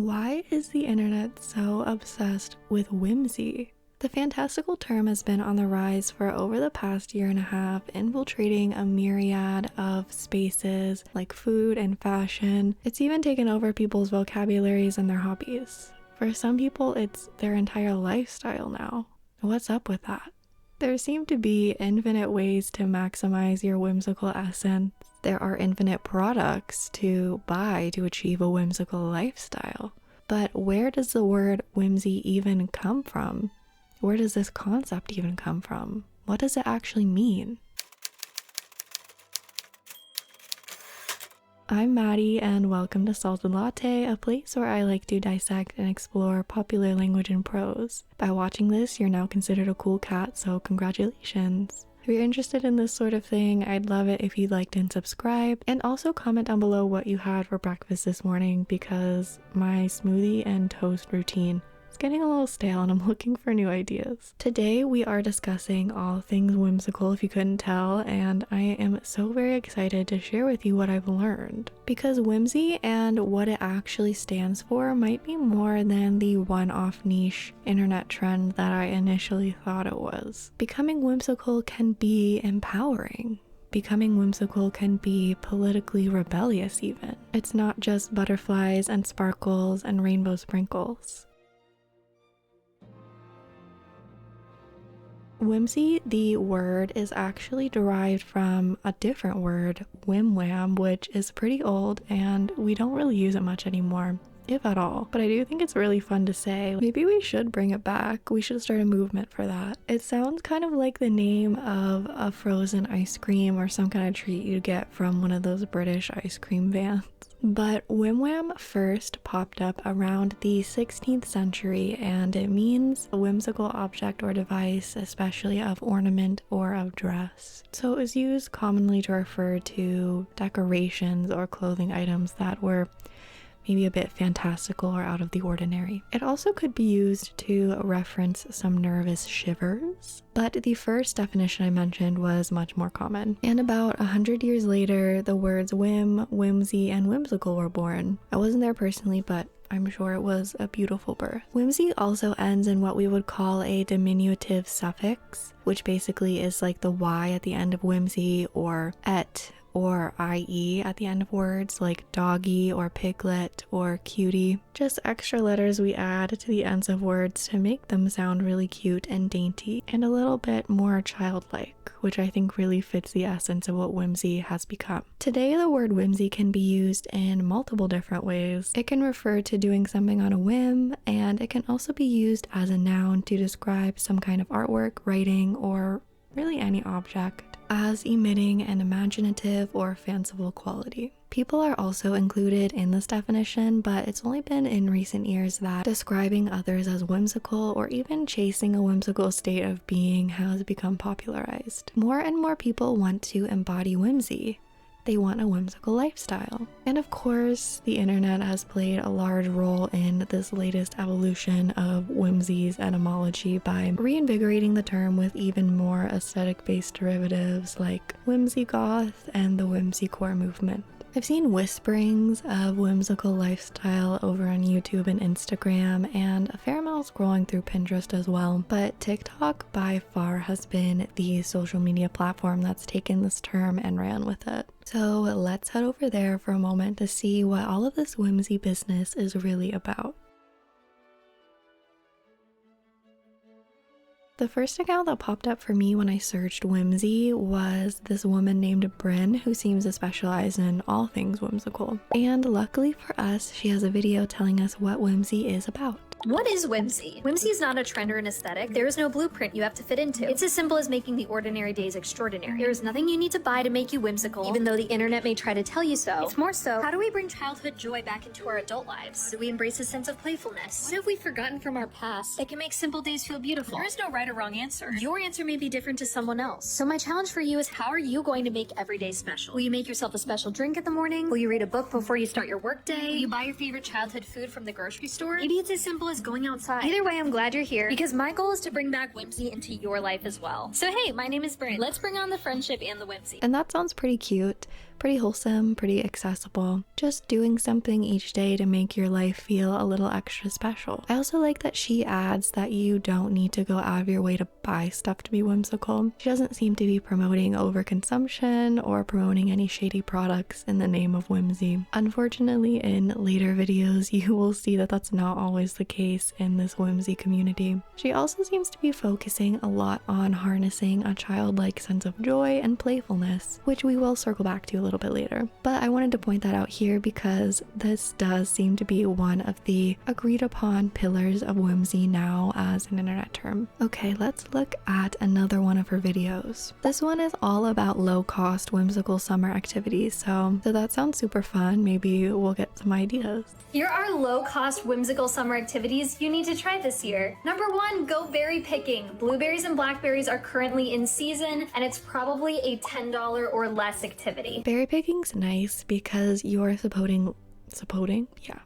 Why is the internet so obsessed with whimsy? The fantastical term has been on the rise for over the past year and a half, infiltrating a myriad of spaces like food and fashion. It's even taken over people's vocabularies and their hobbies. For some people, it's their entire lifestyle now. What's up with that? There seem to be infinite ways to maximize your whimsical essence. There are infinite products to buy to achieve a whimsical lifestyle. But where does the word whimsy even come from? Where does this concept even come from? What does it actually mean? I'm Maddie, and welcome to Salted Latte, a place where I like to dissect and explore popular language and prose. By watching this, you're now considered a cool cat, so congratulations. If you're interested in this sort of thing, I'd love it if you'd like and subscribe, and also comment down below what you had for breakfast this morning, because my smoothie and toast routine is getting a little stale and I'm looking for new ideas. Today we are discussing all things whimsical, if you couldn't tell, and I am so very excited to share with you what I've learned. Because whimsy and what it actually stands for might be more than the one-off niche internet trend that I initially thought it was. Becoming whimsical can be empowering. Becoming whimsical can be politically rebellious even. It's not just butterflies and sparkles and rainbow sprinkles. Whimsy, the word, is actually derived from a different word, whim-wham, which is pretty old and we don't really use it much anymore, if at all. But I do think it's really fun to say. Maybe we should bring it back. We should start a movement for that. It sounds kind of like the name of a frozen ice cream or some kind of treat you get from one of those British ice cream vans. But whim-wham first popped up around the 16th century, and it means a whimsical object or device, especially of ornament or of dress. So it was used commonly to refer to decorations or clothing items that were maybe a bit fantastical or out of the ordinary. It also could be used to reference some nervous shivers, but the first definition I mentioned was much more common. And about 100 years later, the words whim, whimsy, and whimsical were born. I wasn't there personally, but I'm sure it was a beautiful birth. Whimsy also ends in what we would call a diminutive suffix, which basically is like the Y at the end of whimsy, or et, or ie at the end of words like doggy or piglet or cutie. Just extra letters we add to the ends of words to make them sound really cute and dainty and a little bit more childlike, which I think really fits the essence of what whimsy has become. Today, the word whimsy can be used in multiple different ways. It can refer to doing something on a whim, and it can also be used as a noun to describe some kind of artwork, writing, or really any object as emitting an imaginative or fanciful quality. People are also included in this definition, but it's only been in recent years that describing others as whimsical or even chasing a whimsical state of being has become popularized. More and more people want to embody whimsy. They want a whimsical lifestyle. And of course, the internet has played a large role in this latest evolution of whimsy's etymology by reinvigorating the term with even more aesthetic-based derivatives like whimsy goth and the whimsicore movement. I've seen whisperings of whimsical lifestyle over on YouTube and Instagram, and a fair amount scrolling through Pinterest as well, but TikTok by far has been the social media platform that's taken this term and ran with it. So let's head over there for a moment to see what all of this whimsy business is really about. The first account that popped up for me when I searched whimsy was this woman named Bryn, who seems to specialize in all things whimsical. And luckily for us, she has a video telling us what whimsy is about. What is whimsy? Whimsy is not a trend or an aesthetic. There is no blueprint you have to fit into. It's as simple as making the ordinary days extraordinary. There is nothing you need to buy to make you whimsical, even though the internet may try to tell you so. It's more so, how do we bring childhood joy back into our adult lives? How do we embrace a sense of playfulness? What have we forgotten from our past that can make simple days feel beautiful? There is no right or wrong answer. Your answer may be different to someone else. So my challenge for you is, how are you going to make every day special? Will you make yourself a special drink in the morning? Will you read a book before you start your workday? Will you buy your favorite childhood food from the grocery store? Maybe it's as simple as going outside. Either way, I'm glad you're here, because my goal is to bring back whimsy into your life as well. So hey, my name is Bryn. Let's bring on the friendship and the whimsy. And that sounds pretty cute, Pretty wholesome, pretty accessible. Just doing something each day to make your life feel a little extra special. I also like that she adds that you don't need to go out of your way to buy stuff to be whimsical. She doesn't seem to be promoting overconsumption or promoting any shady products in the name of whimsy. Unfortunately, in later videos, you will see that that's not always the case in this whimsy community. She also seems to be focusing a lot on harnessing a childlike sense of joy and playfulness, which we will circle back to a little bit later. But I wanted to point that out here because this does seem to be one of the agreed upon pillars of whimsy now as an internet term. Okay, let's look at another one of her videos. This one is all about low-cost whimsical summer activities, so that sounds super fun. Maybe we'll get some ideas. Here are low-cost whimsical summer activities you need to try this year. Number 1, go berry picking. Blueberries and blackberries are currently in season, and it's probably a $10 or less activity. Berry picking's nice because you are supporting? Yeah.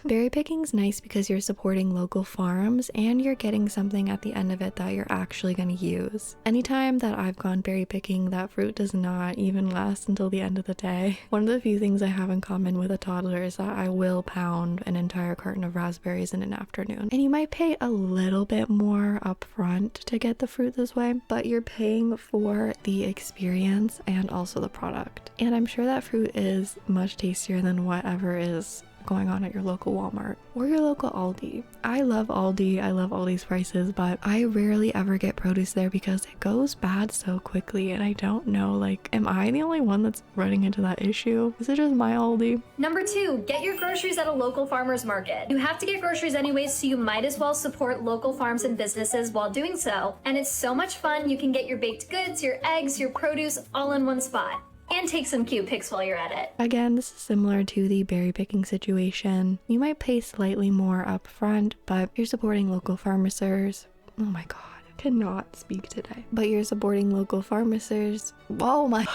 Berry picking's nice because you're supporting local farms and you're getting something at the end of it that you're actually going to use. Anytime that I've gone berry picking, that fruit does not even last until the end of the day. One of the few things I have in common with a toddler is that I will pound an entire carton of raspberries in an afternoon. And you might pay a little bit more up front to get the fruit this way, but you're paying for the experience and also the product. And I'm sure that fruit is much tastier than whatever is going on at your local Walmart or your local Aldi. I love Aldi, I love Aldi's prices, but I rarely ever get produce there because it goes bad so quickly, and I don't know, like, am I the only one that's running into that issue? Is it just my Aldi? Number 2, get your groceries at a local farmer's market. You have to get groceries anyways, so you might as well support local farms and businesses while doing so. And it's so much fun. You can get your baked goods, your eggs, your produce all in one spot. And take some cute pics while you're at it. Again, this is similar to the berry picking situation. You might pay slightly more up front, but you're supporting local pharmacists. Oh my god, I cannot speak today. But you're supporting local pharmacists. Oh my,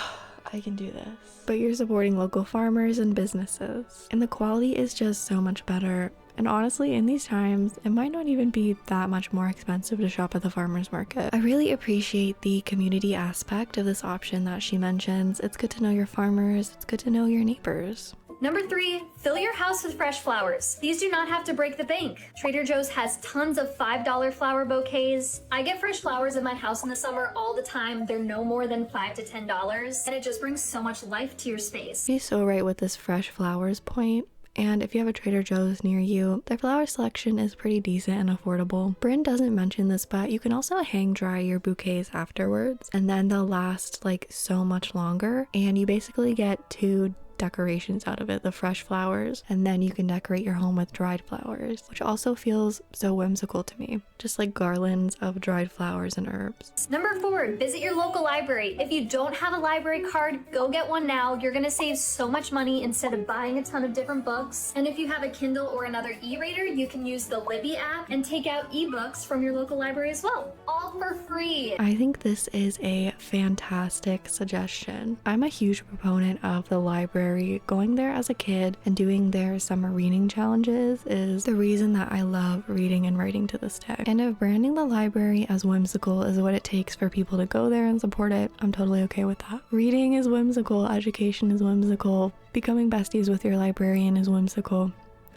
I can do this. But you're supporting local farmers and businesses. And the quality is just so much better. And honestly, in these times, it might not even be that much more expensive to shop at the farmer's market. I really appreciate the community aspect of this option that she mentions. It's good to know your farmers, it's good to know your neighbors. Number 3, fill your house with fresh flowers. These do not have to break the bank. Trader Joe's has tons of $5 flower bouquets. I get fresh flowers in my house in the summer all the time. They're no more than $5 to $10, and it just brings so much life to your space. She's so right with this fresh flowers point. And if you have a Trader Joe's near you, their flower selection is pretty decent and affordable. Bryn doesn't mention this, but you can also hang dry your bouquets afterwards, and then they'll last like so much longer, and you basically get 2 decorations out of it, the fresh flowers, and then you can decorate your home with dried flowers, which also feels so whimsical to me, just like garlands of dried flowers and herbs. Number 4, visit your local library. If you don't have a library card, go get one now. You're gonna save so much money instead of buying a ton of different books. And if you have a Kindle or another e-reader, you can use the Libby app and take out ebooks from your local library as well, all for free. I think this is a fantastic suggestion. I'm a huge proponent of the library. Going there as a kid and doing their summer reading challenges is the reason that I love reading and writing to this day. And if branding the library as whimsical is what it takes for people to go there and support it, I'm totally okay with that. Reading is whimsical, education is whimsical, becoming besties with your librarian is whimsical.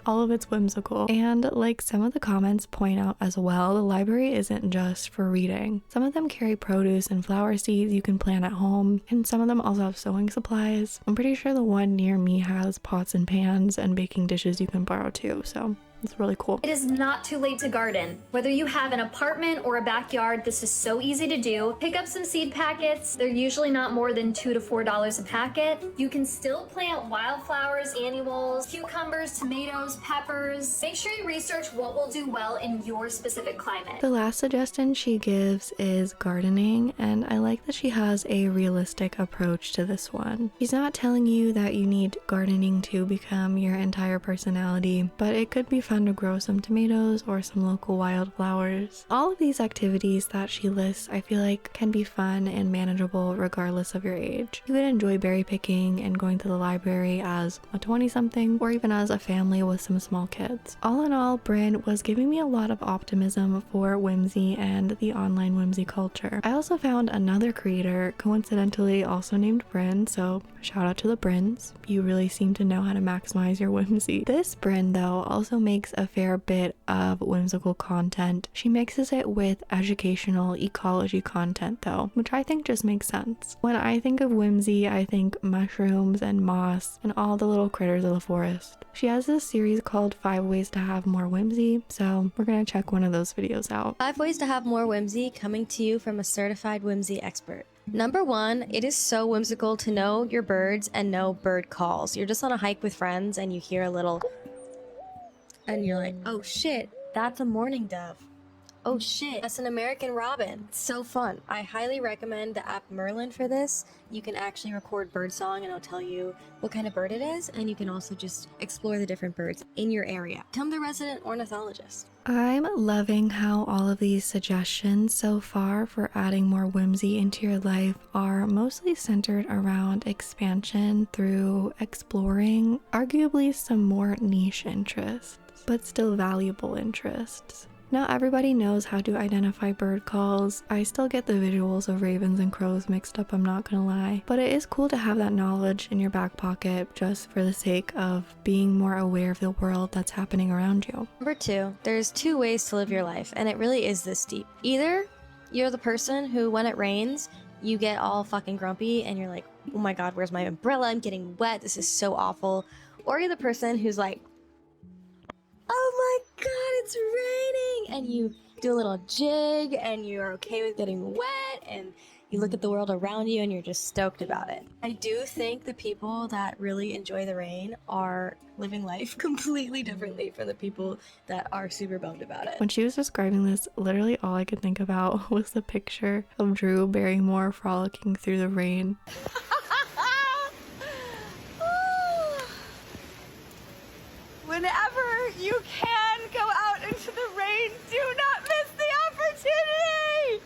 All of it's whimsical. And like some of the comments point out as well, the library isn't just for reading. Some of them carry produce and flower seeds you can plant at home, and some of them also have sewing supplies. I'm pretty sure the one near me has pots and pans and baking dishes you can borrow too, so it's really cool. It is not too late to garden. Whether you have an apartment or a backyard, this is so easy to do. Pick up some seed packets. They're usually not more than $2 to $4 a packet. You can still plant wildflowers, annuals, cucumbers, tomatoes, peppers. Make sure you research what will do well in your specific climate. The last suggestion she gives is gardening, and I like that she has a realistic approach to this one. She's not telling you that you need gardening to become your entire personality, but it could be fun to grow some tomatoes or some local wildflowers. All of these activities that she lists I feel like can be fun and manageable regardless of your age. You could enjoy berry picking and going to the library as a 20-something or even as a family with some small kids. All in all, Bryn was giving me a lot of optimism for whimsy and the online whimsy culture. I also found another creator, coincidentally also named Bryn, so shout out to the Bryns. You really seem to know how to maximize your whimsy. This Bryn though also makes a fair bit of whimsical content. She mixes it with educational ecology content though, which I think just makes sense. When I think of whimsy, I think mushrooms and moss and all the little critters of the forest. She has this series called 5 Ways to Have More Whimsy, so we're gonna check one of those videos out. 5 ways to have more whimsy, coming to you from a certified whimsy expert. Number 1, it is so whimsical to know your birds and know bird calls. You're just on a hike with friends and you hear a little and you're like, oh shit, that's a mourning dove. Oh shit, that's an American robin. It's so fun. I highly recommend the app Merlin for this. You can actually record birdsong and it'll tell you what kind of bird it is, and you can also just explore the different birds in your area. Become the resident ornithologist. I'm loving how all of these suggestions so far for adding more whimsy into your life are mostly centered around expansion through exploring arguably some more niche interests, but still valuable interests. Not everybody knows how to identify bird calls. I still get the visuals of ravens and crows mixed up, I'm not gonna lie. But it is cool to have that knowledge in your back pocket just for the sake of being more aware of the world that's happening around you. Number 2, there's 2 ways to live your life, and it really is this deep. Either you're the person who, when it rains, you get all fucking grumpy and you're like, oh my god, where's my umbrella? I'm getting wet, this is so awful. Or you're the person who's like, oh my god, it's raining, and you do a little jig and you're okay with getting wet and you look at the world around you and you're just stoked about it. I do think the people that really enjoy the rain are living life completely differently from the people that are super bummed about it. When she was describing this, literally all I could think about was the picture of Drew Barrymore frolicking through the rain. Whenever you can go out into the rain, do not miss the opportunity!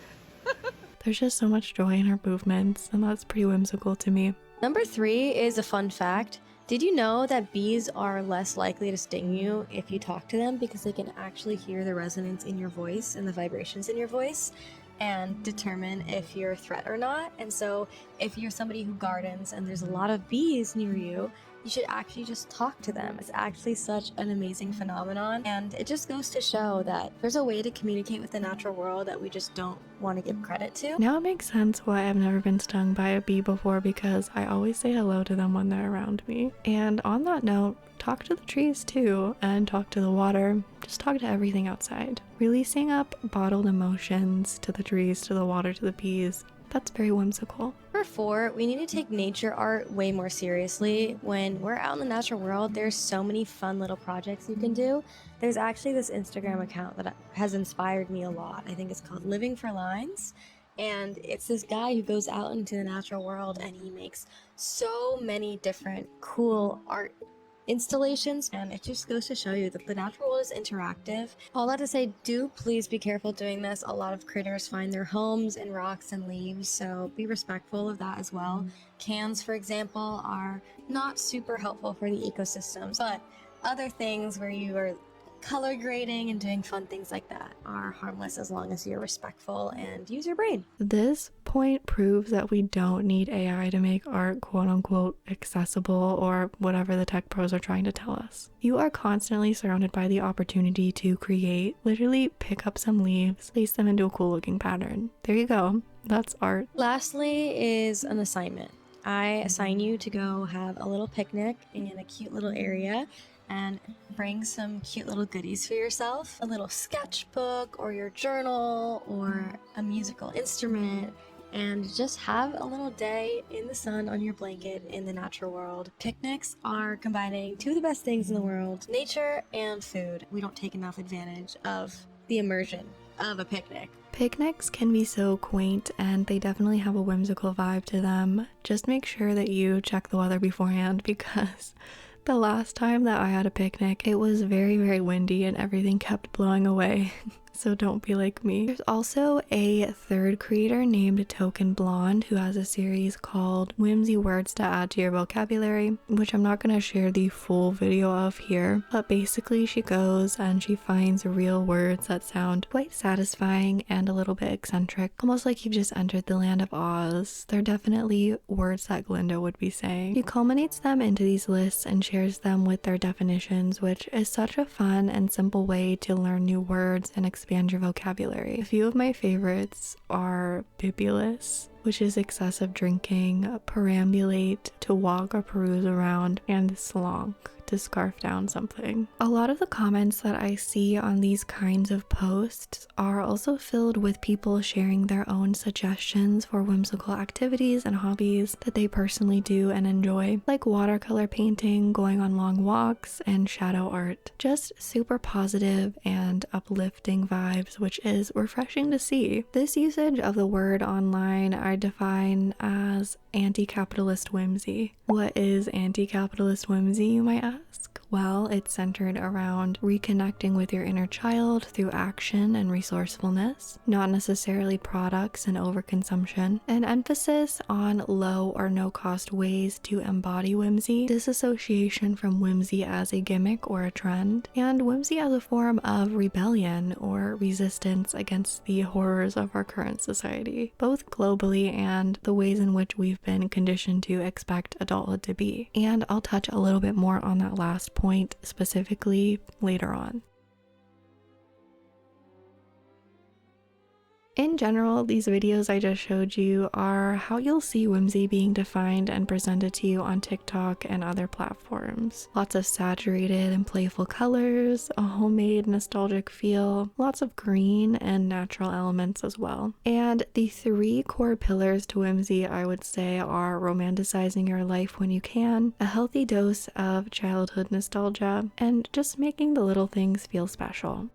There's just so much joy in her movements, and that's pretty whimsical to me. Number 3 is a fun fact. Did you know that bees are less likely to sting you if you talk to them because they can actually hear the resonance in your voice and the vibrations in your voice and determine if you're a threat or not? And so if you're somebody who gardens and there's a lot of bees near you, you should actually just talk to them. It's actually such an amazing phenomenon, and it just goes to show that there's a way to communicate with the natural world that we just don't want to give credit to. Now it makes sense why I've never been stung by a bee before, because I always say hello to them when they're around me. And on that note, talk to the trees too, and talk to the water. Just talk to everything outside. Releasing up bottled emotions to the trees, to the water, to the bees. That's very whimsical. Number 4, we need to take nature art way more seriously. When we're out in the natural world, there's so many fun little projects you can do. There's actually this Instagram account that has inspired me a lot. I think it's called Living for Lines. And it's this guy who goes out into the natural world and he makes so many different cool art installations, and it just goes to show you that the natural world is interactive. All that to say, do please be careful doing this. A lot of critters find their homes in rocks and leaves, so be respectful of that as well. Cans, for example, are not super helpful for the ecosystems, but other things where you are color grading and doing fun things like that are harmless as long as you're respectful and use your brain. This point proves that we don't need AI to make art quote unquote accessible, or whatever the tech pros are trying to tell us. You are constantly surrounded by the opportunity to create. Literally pick up some leaves, place them into a cool looking pattern. There you go. That's art. Lastly is an assignment. I assign you to go have a little picnic in a cute little area and bring some cute little goodies for yourself. A little sketchbook or your journal or a musical instrument, and just have a little day in the sun on your blanket in the natural world. Picnics are combining 2 of the best things in the world, nature and food. We don't take enough advantage of the immersion of a picnic. Picnics can be so quaint, and they definitely have a whimsical vibe to them. Just make sure that you check the weather beforehand, because The last time that I had a picnic, it was very, very windy and everything kept blowing away. So don't be like me. There's also a third creator named Token Blonde who has a series called Whimsy Words to Add to Your Vocabulary, which I'm not going to share the full video of here, but basically she goes and she finds real words that sound quite satisfying and a little bit eccentric, almost like you've just entered the land of Oz. They're definitely words that Glinda would be saying. She culminates them into these lists and shares them with their definitions, which is such a fun and simple way to learn new words and expand your vocabulary. A few of my favorites are bibulous, which is excessive drinking, perambulate, to walk or peruse around, and slonk, to scarf down something. A lot of the comments that I see on these kinds of posts are also filled with people sharing their own suggestions for whimsical activities and hobbies that they personally do and enjoy, like watercolor painting, going on long walks, and shadow art. Just super positive and uplifting vibes, which is refreshing to see. This usage of the word online I define as anti-capitalist whimsy. What is anti-capitalist whimsy, you might ask? Well, it's centered around reconnecting with your inner child through action and resourcefulness, not necessarily products and overconsumption. An emphasis on low or no cost ways to embody whimsy, disassociation from whimsy as a gimmick or a trend, and whimsy as a form of rebellion or resistance against the horrors of our current society, both globally and the ways in which we've been conditioned to expect adulthood to be. And I'll touch a little bit more on that last point specifically later on. In general, these videos I just showed you are how you'll see whimsy being defined and presented to you on TikTok and other platforms. Lots of saturated and playful colors, a homemade nostalgic feel, lots of green and natural elements as well. And the three core pillars to whimsy I would say are romanticizing your life when you can, a healthy dose of childhood nostalgia, and just making the little things feel special.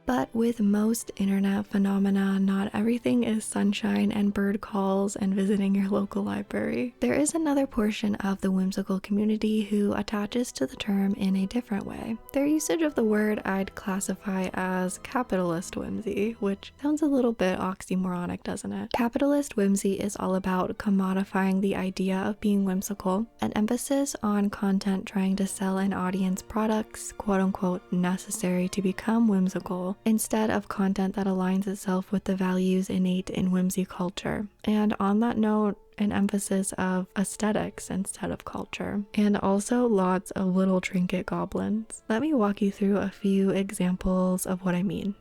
But with most internet phenomena, not everything is sunshine and bird calls and visiting your local library. There is another portion of the whimsical community who attaches to the term in a different way. Their usage of the word I'd classify as capitalist whimsy, which sounds a little bit oxymoronic, doesn't it? Capitalist whimsy is all about commodifying the idea of being whimsical, an emphasis on content trying to sell an audience products, quote unquote, necessary to become whimsical, instead of content that aligns itself with the values innate in whimsy culture. And on that note, an emphasis of aesthetics instead of culture, and also lots of little trinket goblins. Let me walk you through a few examples of what I mean.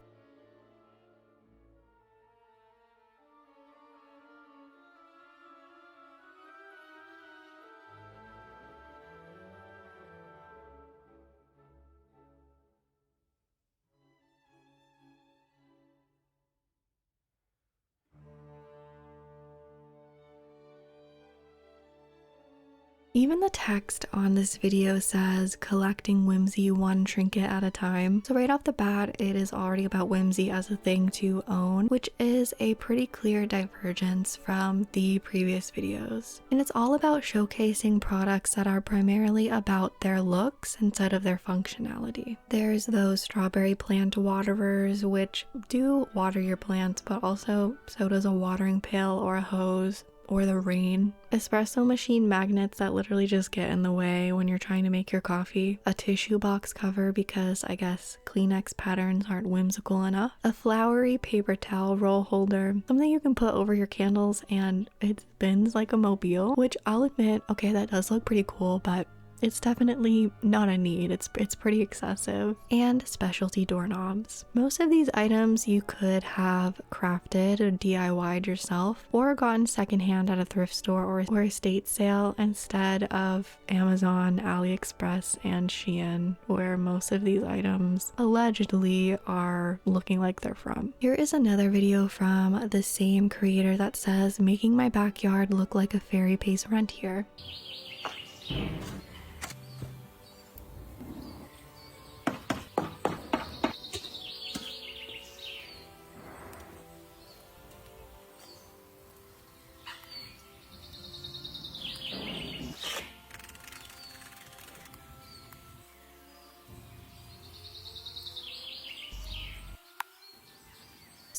Even the text on this video says collecting whimsy one trinket at a time. So right off the bat, it is already about whimsy as a thing to own, which is a pretty clear divergence from the previous videos. And it's all about showcasing products that are primarily about their looks instead of their functionality. There's those strawberry plant waterers, which do water your plants, but also so does a watering pail or a hose, or the rain. Espresso machine magnets that literally just get in the way when you're trying to make your coffee. A tissue box cover because I guess Kleenex patterns aren't whimsical enough. A flowery paper towel roll holder. Something you can put over your candles and it spins like a mobile, which I'll admit, okay, that does look pretty cool, but it's definitely not a need. It's pretty excessive. And specialty doorknobs. Most of these items you could have crafted or DIY'd yourself or gotten secondhand at a thrift store or estate sale instead of Amazon, AliExpress, and Shein, where most of these items allegedly are looking like they're from. Here is another video from the same creator that says, making my backyard look like a fairy pays rent here.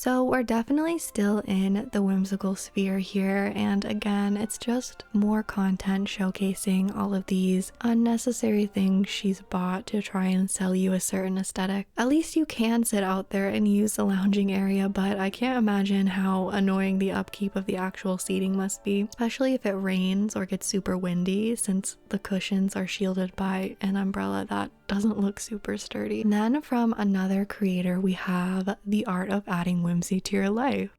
So we're definitely still in the whimsical sphere here, and again, it's just more content showcasing all of these unnecessary things she's bought to try and sell you a certain aesthetic. At least you can sit out there and use the lounging area, but I can't imagine how annoying the upkeep of the actual seating must be, especially if it rains or gets super windy, since the cushions are shielded by an umbrella that doesn't look super sturdy. And then from another creator, we have the art of adding whimsy to your life.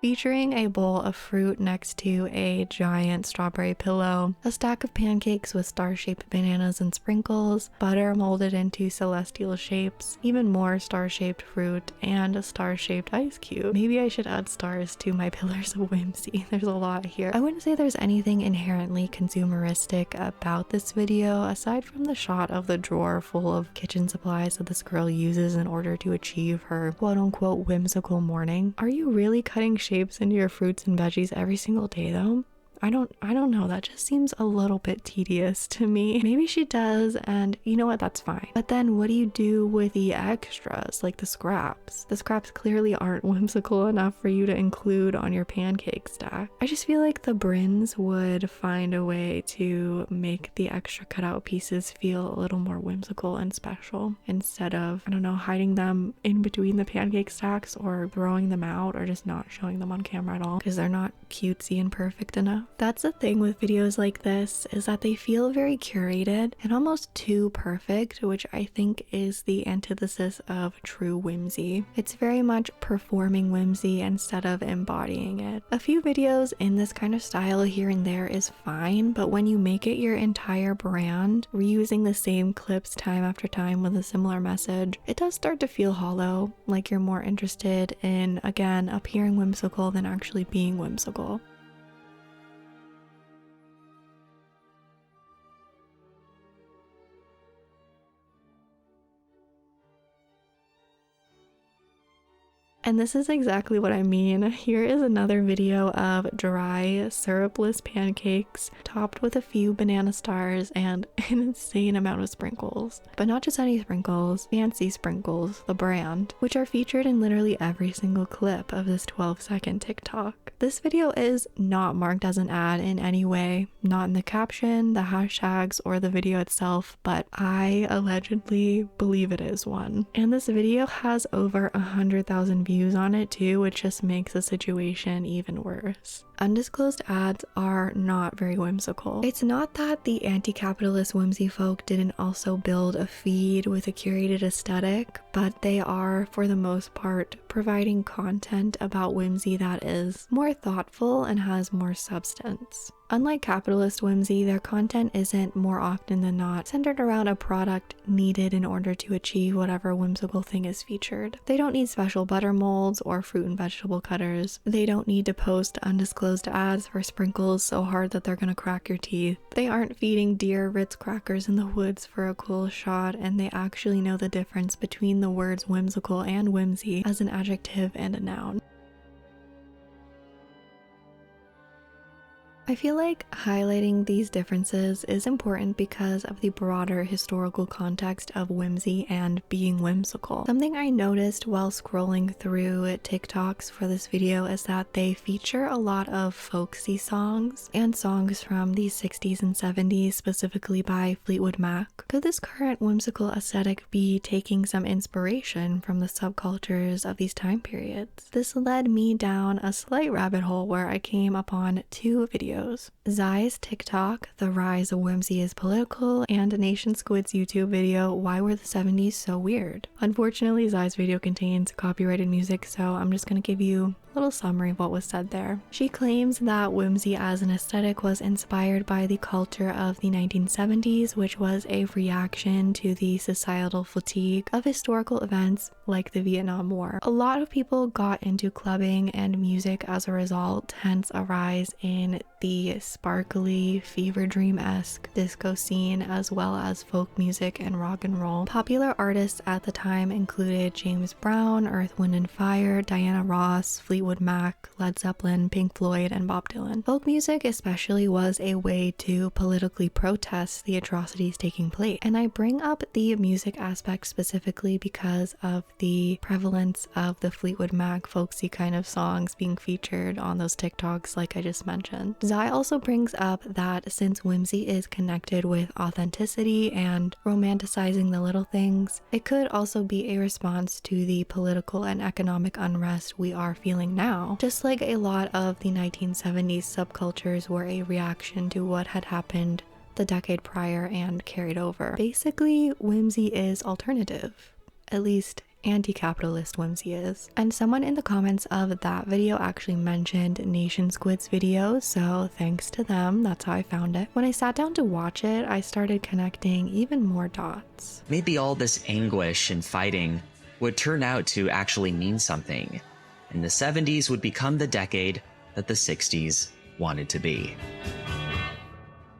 Featuring a bowl of fruit next to a giant strawberry pillow, a stack of pancakes with star-shaped bananas and sprinkles, butter molded into celestial shapes, even more star-shaped fruit, and a star-shaped ice cube. Maybe I should add stars to my pillars of whimsy. There's a lot here. I wouldn't say there's anything inherently consumeristic about this video, aside from the shot of the drawer full of kitchen supplies that this girl uses in order to achieve her quote-unquote whimsical morning. Are you really cutting shapes into your fruits and veggies every single day though? I don't know, that just seems a little bit tedious to me. Maybe she does, and you know what, that's fine. But then what do you do with the extras, like the scraps? The scraps clearly aren't whimsical enough for you to include on your pancake stack. I just feel like the Brins would find a way to make the extra cutout pieces feel a little more whimsical and special, instead of, I don't know, hiding them in between the pancake stacks or throwing them out or just not showing them on camera at all because they're not cutesy and perfect enough. That's the thing with videos like this, is that they feel very curated and almost too perfect, which I think is the antithesis of true whimsy. It's very much performing whimsy instead of embodying it. A few videos in this kind of style here and there is fine, but when you make it your entire brand, reusing the same clips time after time with a similar message, it does start to feel hollow, like you're more interested in, again, appearing whimsical than actually being whimsical. And this is exactly what I mean. Here is another video of dry, syrupless pancakes topped with a few banana stars and an insane amount of sprinkles. But not just any sprinkles, fancy sprinkles, the brand, which are featured in literally every single clip of this 12-second TikTok. This video is not marked as an ad in any way, not in the caption, the hashtags, or the video itself, but I allegedly believe it is one. And this video has over 100,000 views on it too, which just makes the situation even worse. Undisclosed ads are not very whimsical. It's not that the anti-capitalist whimsy folk didn't also build a feed with a curated aesthetic, but they are, for the most part, providing content about whimsy that is more thoughtful and has more substance. Unlike capitalist whimsy, their content isn't more often than not centered around a product needed in order to achieve whatever whimsical thing is featured. They don't need special butter molds or fruit and vegetable cutters. They don't need to post undisclosed ads for sprinkles so hard that they're gonna crack your teeth. They aren't feeding deer Ritz crackers in the woods for a cool shot, and they actually know the difference between the words whimsical and whimsy as an adjective and a noun. I feel like highlighting these differences is important because of the broader historical context of whimsy and being whimsical. Something I noticed while scrolling through TikToks for this video is that they feature a lot of folksy songs and songs from the 60s and 70s, specifically by Fleetwood Mac. Could this current whimsical aesthetic be taking some inspiration from the subcultures of these time periods? This led me down a slight rabbit hole where I came upon two videos. Zai's TikTok, The Rise of Whimsy is Political, and Nation Squid's YouTube video, Why Were the 70s So Weird? Unfortunately, Zai's video contains copyrighted music, so I'm just gonna give you a little summary of what was said there. She claims that whimsy as an aesthetic was inspired by the culture of the 1970s, which was a reaction to the societal fatigue of historical events like the Vietnam War. A lot of people got into clubbing and music as a result, hence a rise in the sparkly, fever dream-esque disco scene, as well as folk music and rock and roll. Popular artists at the time included James Brown, Earth, Wind & Fire, Diana Ross, Fleetwood Fleetwood Mac, Led Zeppelin, Pink Floyd, and Bob Dylan. Folk music especially was a way to politically protest the atrocities taking place. And I bring up the music aspect specifically because of the prevalence of the Fleetwood Mac folksy kind of songs being featured on those TikToks like I just mentioned. Zai also brings up that since whimsy is connected with authenticity and romanticizing the little things, it could also be a response to the political and economic unrest we are feeling now. Just like a lot of the 1970s subcultures were a reaction to what had happened the decade prior and carried over. Basically, whimsy is alternative. At least anti-capitalist whimsy is. And someone in the comments of that video actually mentioned Nation Squid's video, so thanks to them, that's how I found it. When I sat down to watch it, I started connecting even more dots. Maybe all this anguish and fighting would turn out to actually mean something, and the 70s would become the decade that the 60s wanted to be.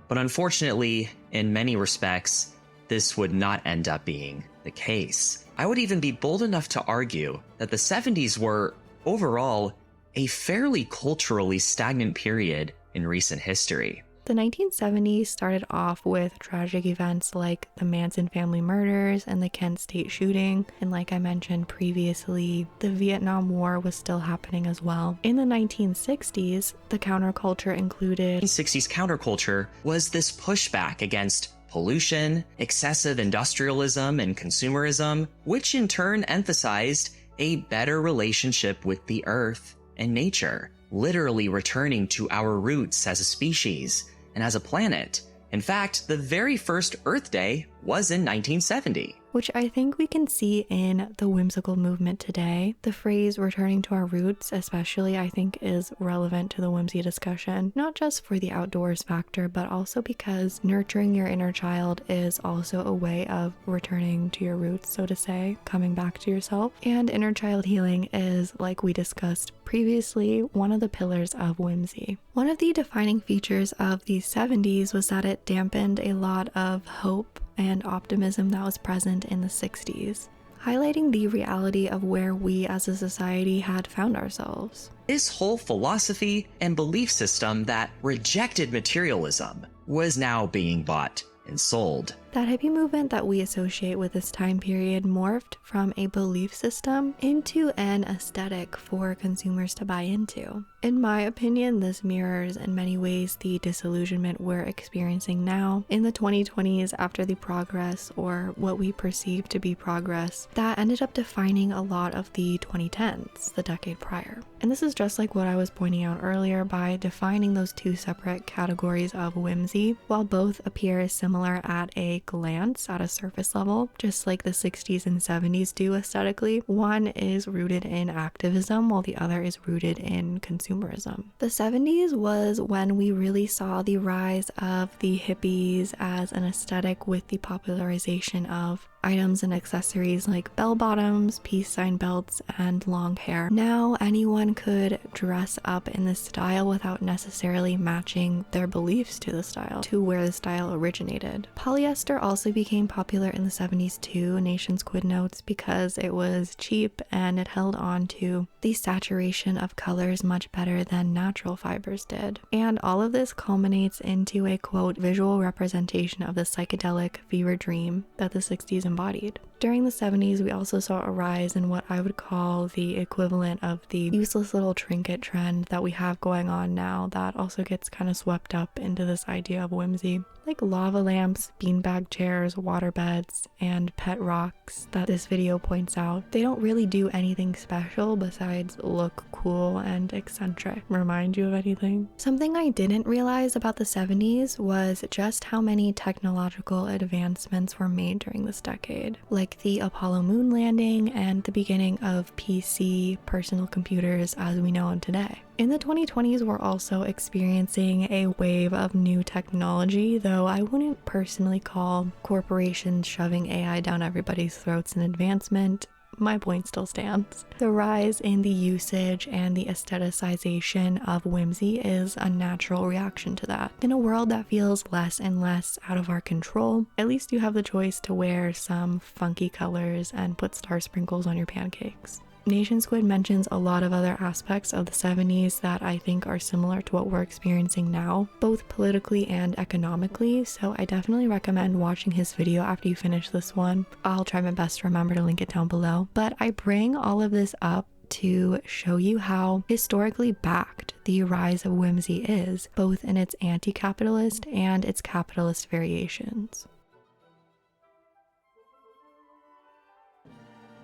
But unfortunately, in many respects, this would not end up being the case. I would even be bold enough to argue that the 70s were, overall, a fairly culturally stagnant period in recent history. The 1970s started off with tragic events like the Manson family murders and the Kent State shooting, and like I mentioned previously, the Vietnam War was still happening as well. In the 1960s, the counterculture included 1960s counterculture was this pushback against pollution, excessive industrialism, and consumerism, which in turn emphasized a better relationship with the earth and nature, literally returning to our roots as a species and as a planet. In fact, the very first Earth Day was in 1970. Which I think we can see in the whimsical movement today. The phrase returning to our roots especially I think is relevant to the whimsy discussion, not just for the outdoors factor, but also because nurturing your inner child is also a way of returning to your roots, so to say, coming back to yourself. And inner child healing is, like we discussed previously, one of the pillars of whimsy. One of the defining features of the 70s was that it dampened a lot of hope and optimism that was present in the 60s, highlighting the reality of where we as a society had found ourselves. This whole philosophy and belief system that rejected materialism was now being bought and sold. That hippie movement that we associate with this time period morphed from a belief system into an aesthetic for consumers to buy into. In my opinion, this mirrors in many ways the disillusionment we're experiencing now in the 2020s after the progress, or what we perceive to be progress, that ended up defining a lot of the 2010s, the decade prior. And this is just like what I was pointing out earlier by defining those two separate categories of whimsy. While both appear similar at a glance, at a surface level, just like the 60s and 70s do aesthetically, one is rooted in activism while the other is rooted in consumerism. The 70s was when we really saw the rise of the hippies as an aesthetic with the popularization of items and accessories like bell bottoms, peace sign belts, and long hair. Now anyone could dress up in this style without necessarily matching their beliefs to the style, to where the style originated. Polyester also became popular in the 70s too, Nation Squid notes, because it was cheap and it held on to the saturation of colors much better than natural fibers did. And all of this culminates into a quote visual representation of the psychedelic fever dream that the 60s embodied. During the 70s, we also saw a rise in what I would call the equivalent of the useless little trinket trend that we have going on now that also gets kind of swept up into this idea of whimsy. Like lava lamps, beanbag chairs, water beds, and pet rocks that this video points out. They don't really do anything special besides look cool and eccentric. Remind you of anything? Something I didn't realize about the 70s was just how many technological advancements were made during this decade. Like the Apollo moon landing and the beginning of PC personal computers as we know them today. In the 2020s, we're also experiencing a wave of new technology, though I wouldn't personally call corporations shoving AI down everybody's throats an advancement. My point still stands. The rise in the usage and the aestheticization of whimsy is a natural reaction to that. In a world that feels less and less out of our control, at least you have the choice to wear some funky colors and put star sprinkles on your pancakes. Nation Squid mentions a lot of other aspects of the 70s that I think are similar to what we're experiencing now, both politically and economically, so I definitely recommend watching his video after you finish this one. I'll try my best to remember to link it down below. But I bring all of this up to show you how historically backed the rise of whimsy is, both in its anti-capitalist and its capitalist variations.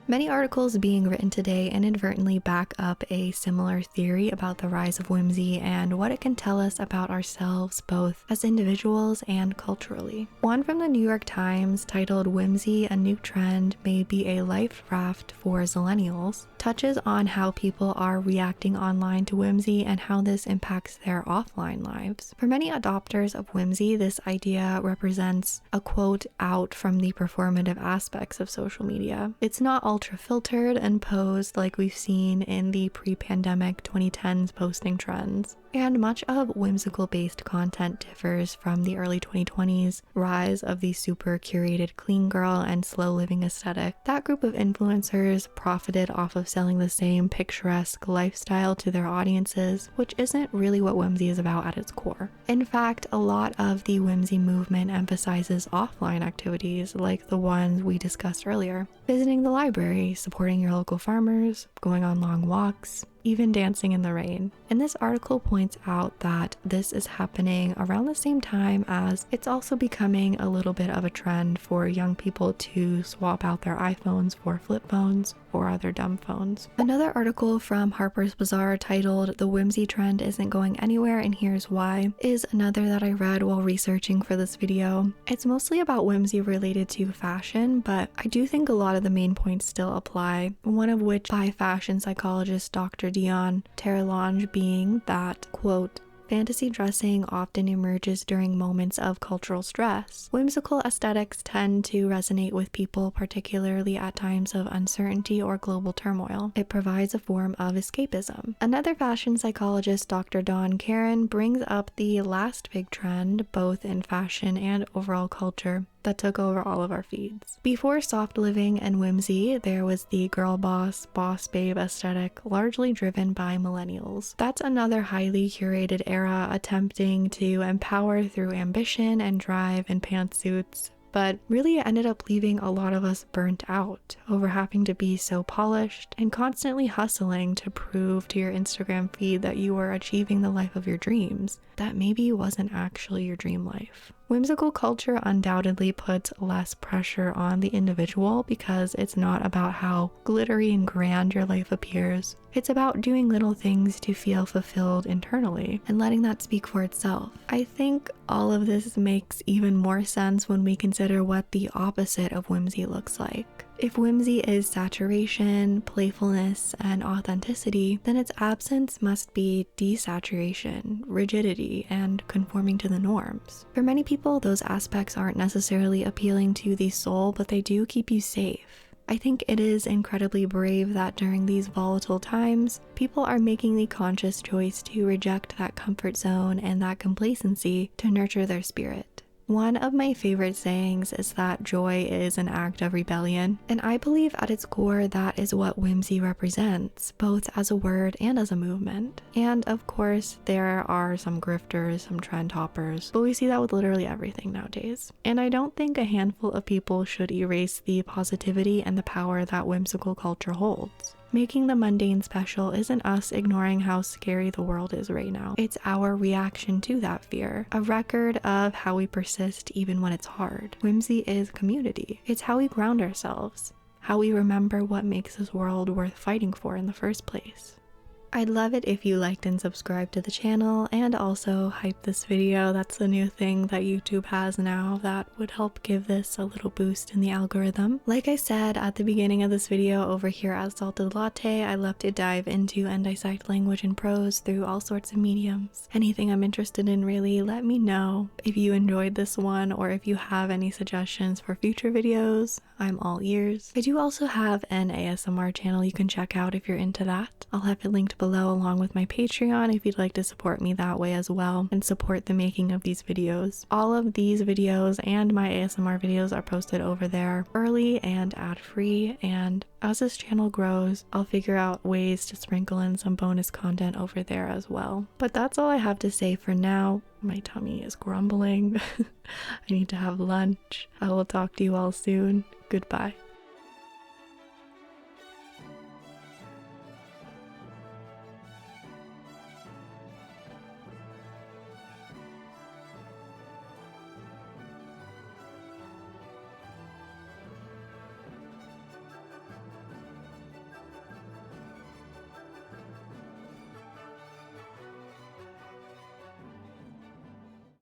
Many articles being written today inadvertently back up a similar theory about the rise of whimsy and what it can tell us about ourselves both as individuals and culturally. One from the New York Times titled "Whimsy, a New Trend May Be a Life Raft for Zillennials" touches on how people are reacting online to whimsy and how this impacts their offline lives. For many adopters of whimsy, this idea represents a quote out from the performative aspects of social media. It's not ultra filtered and posed like we've seen in the pre-pandemic 2010s posting trends. And much of whimsical based content differs from the early 2020s rise of the super curated clean girl and slow living aesthetic. That group of influencers profited off of selling the same picturesque lifestyle to their audiences, which isn't really what whimsy is about at its core. In fact, a lot of the whimsy movement emphasizes offline activities like the ones we discussed earlier. Visiting the library, supporting your local farmers, going on long walks, even dancing in the rain. And this article points out that this is happening around the same time as it's also becoming a little bit of a trend for young people to swap out their iPhones for flip phones or other dumb phones. Another article from Harper's Bazaar titled "The Whimsy Trend Isn't Going Anywhere and Here's Why" is another that I read while researching for this video. It's mostly about whimsy related to fashion, but I do think a lot of the main points still apply, one of which by fashion psychologist Dr. Dion Terrelange being that, quote, "Fantasy dressing often emerges during moments of cultural stress. Whimsical aesthetics tend to resonate with people, particularly at times of uncertainty or global turmoil. It provides a form of escapism." Another fashion psychologist, Dr. Dawn Karen, brings up the last big trend, both in fashion and overall culture, that took over all of our feeds. Before soft living and whimsy, there was the girl boss, boss babe aesthetic, largely driven by millennials. That's another highly curated era attempting to empower through ambition and drive and pantsuits, but really it ended up leaving a lot of us burnt out over having to be so polished and constantly hustling to prove to your Instagram feed that you were achieving the life of your dreams that maybe wasn't actually your dream life. Whimsical culture undoubtedly puts less pressure on the individual because it's not about how glittery and grand your life appears. It's about doing little things to feel fulfilled internally and letting that speak for itself. I think all of this makes even more sense when we consider what the opposite of whimsy looks like. If whimsy is saturation, playfulness, and authenticity, then its absence must be desaturation, rigidity, and conforming to the norms. For many people, those aspects aren't necessarily appealing to the soul, but they do keep you safe. I think it is incredibly brave that during these volatile times, people are making the conscious choice to reject that comfort zone and that complacency to nurture their spirit. One of my favorite sayings is that joy is an act of rebellion, and I believe at its core that is what whimsy represents, both as a word and as a movement. And of course, there are some grifters, some trend hoppers, but we see that with literally everything nowadays. And I don't think a handful of people should erase the positivity and the power that whimsical culture holds. Making the mundane special isn't us ignoring how scary the world is right now. It's our reaction to that fear, a record of how we persist even when it's hard. Whimsy is community. It's how we ground ourselves, how we remember what makes this world worth fighting for in the first place. I'd love it if you liked and subscribed to the channel and also hype this video. That's the new thing that YouTube has now that would help give this a little boost in the algorithm. Like I said at the beginning of this video, over here at Salted Latte, I love to dive into and dissect language and prose through all sorts of mediums. Anything I'm interested in, really, let me know. If you enjoyed this one or if you have any suggestions for future videos, I'm all ears. I do also have an ASMR channel you can check out if you're into that. I'll have it linked linked below, along with my Patreon if you'd like to support me that way as well and support the making of these videos. All of these videos and my ASMR videos are posted over there early and ad-free, and as this channel grows, I'll figure out ways to sprinkle in some bonus content over there as well. But that's all I have to say for now. My tummy is grumbling. I need to have lunch. I will talk to you all soon. Goodbye.